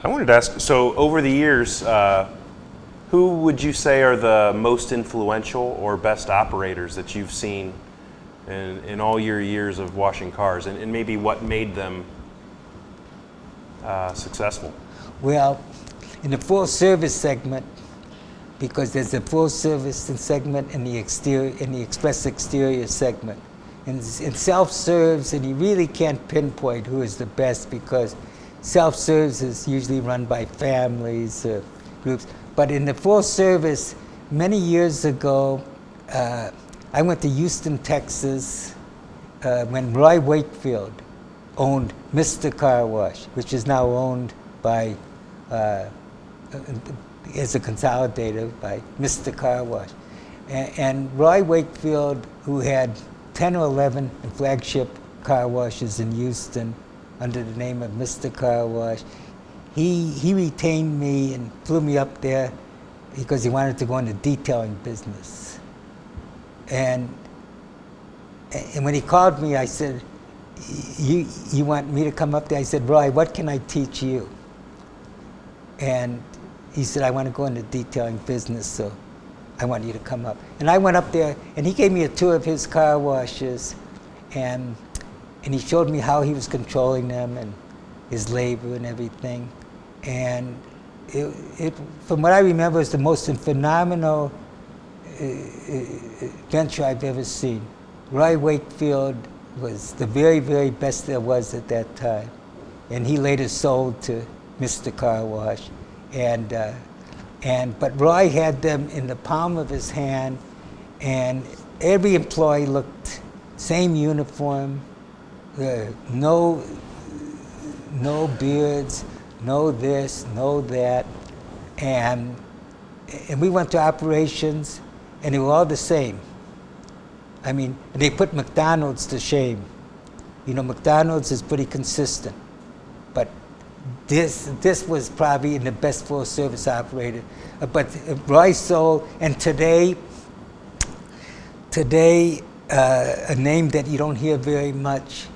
I wanted to ask, so over the years, who would you say are the most influential or best operators that you've seen in all your years of washing cars, and maybe what made them successful? Well, in the full service segment, because there's a full service segment and the exterior and the express exterior segment. And self-serves, and you really can't pinpoint who is the best because self-serves is usually run by families, groups. But in the full service, many years ago, I went to Houston, Texas, when Roy Wakefield owned Mr. Car Wash, which is now owned by, as a consolidator by Mr. Car Wash. And Roy Wakefield, who had 10 or 11 flagship car washes in Houston under the name of Mr. Car Wash, he retained me and flew me up there because he wanted to go into detailing business. And when he called me, I said, you want me to come up there? I said, Roy, what can I teach you? And he said, I want to go into detailing business, so I want you to come up. And I went up there, and he gave me a tour of his car washes, and he showed me how he was controlling them and his labor and everything. And it from what I remember, is the most phenomenal venture I've ever seen. Roy Wakefield was the very, very best there was at that time. And he later sold to Mr. Car Wash. But Roy had them in the palm of his hand, and every employee looked same uniform, no beards, no this, no that, and we went to operations, and they were all the same. I mean, they put McDonald's to shame. You know, McDonald's is pretty consistent, but this was probably in the best full service operator. But Roy sold, and today, a name that you don't hear very much,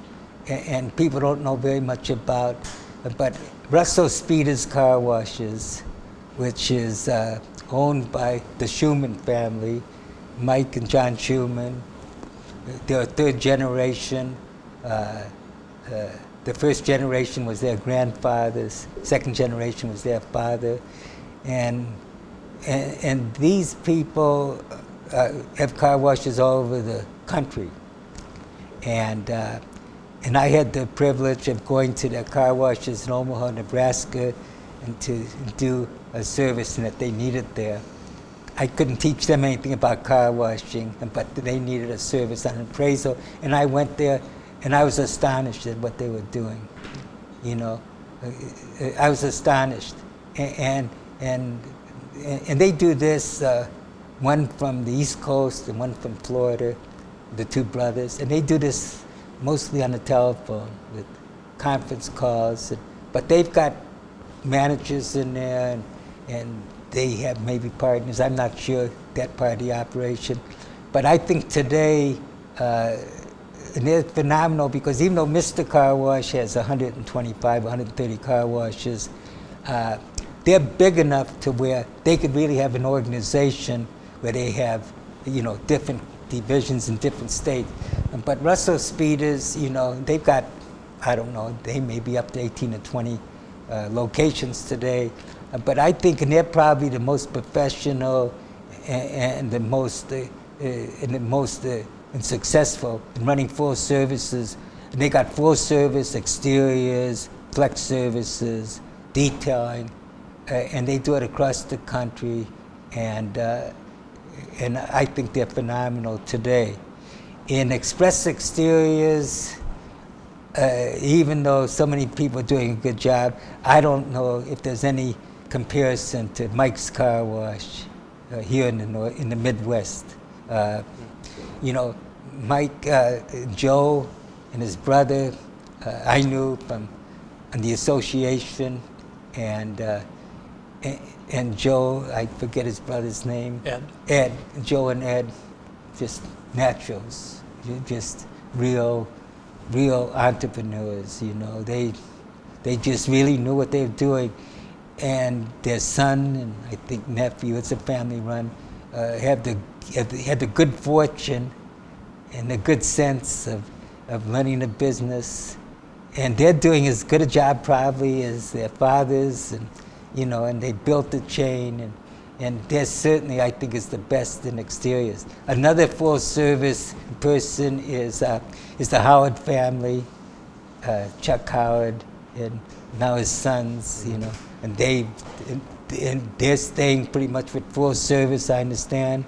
and people don't know very much about, but Russo Speeders car washes, which is owned by the Schumann family, Mike and John Schumann. They're third generation. The first generation was their grandfathers. Second generation was their father, and these people have car washes all over the country. And I had the privilege of going to their car washes in Omaha, Nebraska, and to do a service that they needed there. I couldn't teach them anything about car washing, but they needed a service on appraisal, and I went there, and I was astonished at what they were doing. You know, I was astonished, and they do this. One from the East Coast and one from Florida, the two brothers, and they do this mostly on the telephone with conference calls. But they've got managers in there, and they have maybe partners. I'm not sure that part of the operation, but I think today. And they're phenomenal because even though Mr. Car Wash has 125, 130 car washes, they're big enough to where they could really have an organization where they have, you know, different divisions in different states. But Russo Speeders, you know, they've got, I don't know, they may be up to 18 or 20 locations today. But I think, and they're probably the most professional and the most and successful in running full services. And they got full service exteriors, flex services, detailing, and they do it across the country. And I think they're phenomenal today. In express exteriors, even though so many people are doing a good job, I don't know if there's any comparison to Mike's Car Wash here in the Midwest. You know, Mike, Joe, and his brother, I knew from the association, and Joe, I forget his brother's name. Ed. Joe and Ed, just naturals, just real entrepreneurs. You know, they just really knew what they were doing, and their son and I think nephew, it's a family run, had the good fortune and the good sense of learning the business, and they're doing as good a job probably as their fathers, and and they built the chain, and they're certainly, I think, is the best in exteriors. Another full service person is the Howard family, Chuck Howard, and now his sons, and they're staying pretty much with full service, I understand,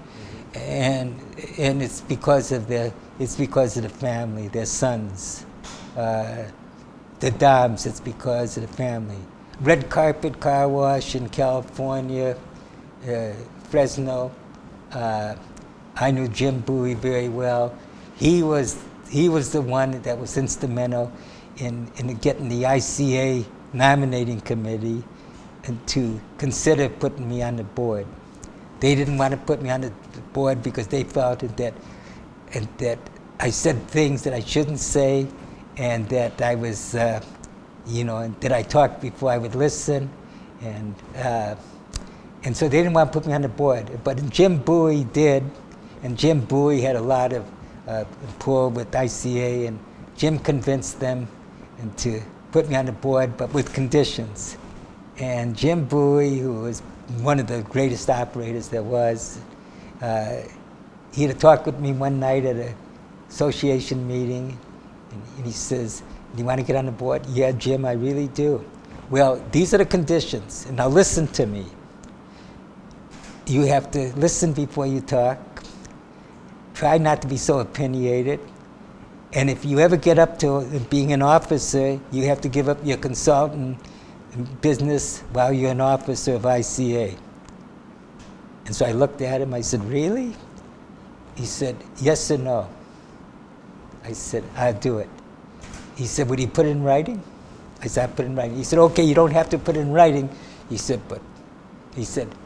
and it's because of the family, their sons, the Doms. It's because of the family. Red Carpet Car Wash in California, Fresno. I knew Jim Bowie very well. He was the one that was instrumental in getting the ICA nominating committee and to consider putting me on the board. They didn't want to put me on the board because they felt that I said things that I shouldn't say, and that I was, and that I talked before I would listen, and so they didn't want to put me on the board. But Jim Bowie did, and Jim Bowie had a lot of pull with ICA, and Jim convinced them and to put me on the board, but with conditions. And Jim Bowie, who was one of the greatest operators there was, he had a talk with me one night at an association meeting, and he says, "Do you want to get on the board?" "Yeah, Jim, I really do." "Well, these are the conditions, and now listen to me. You have to listen before you talk. Try not to be so opinionated. And if you ever get up to being an officer, you have to give up your consultant business while you're an officer of ICA." And so I looked at him, I said, "Really?" He said, "Yes or no?" I said, "I'll do it." He said, "Would you put it in writing?" I said, "I'll put it in writing." He said, "Okay, you don't have to put it in writing." He said,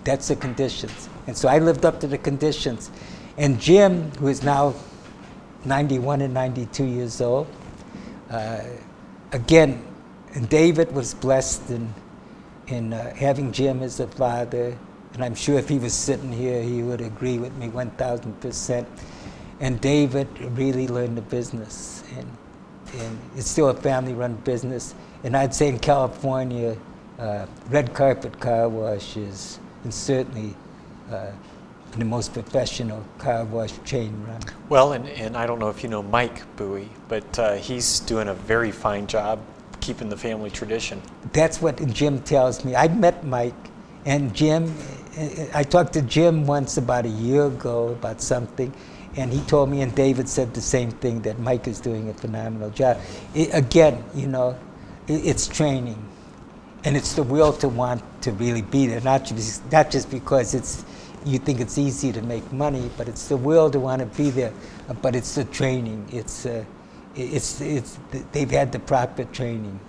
"That's the conditions." And so I lived up to the conditions. And Jim, who is now 91 and 92 years old, again, and David was blessed in having Jim as a father. And I'm sure if he was sitting here, he would agree with me 1,000%. And David really learned the business. And it's still a family-run business. And I'd say in California, Red Carpet Car Wash is certainly the most professional car wash chain run. Well, and I don't know if you know Mike Bowie, but he's doing a very fine job keeping the family tradition. That's what Jim tells me. I met Mike, and Jim, I talked to Jim once about a year ago about something, and he told me, and David said the same thing, that Mike is doing a phenomenal job. It's training, and it's the will to want to really be there, not just because you think it's easy to make money, but it's the will to want to be there. But it's the training. They've had the proper training,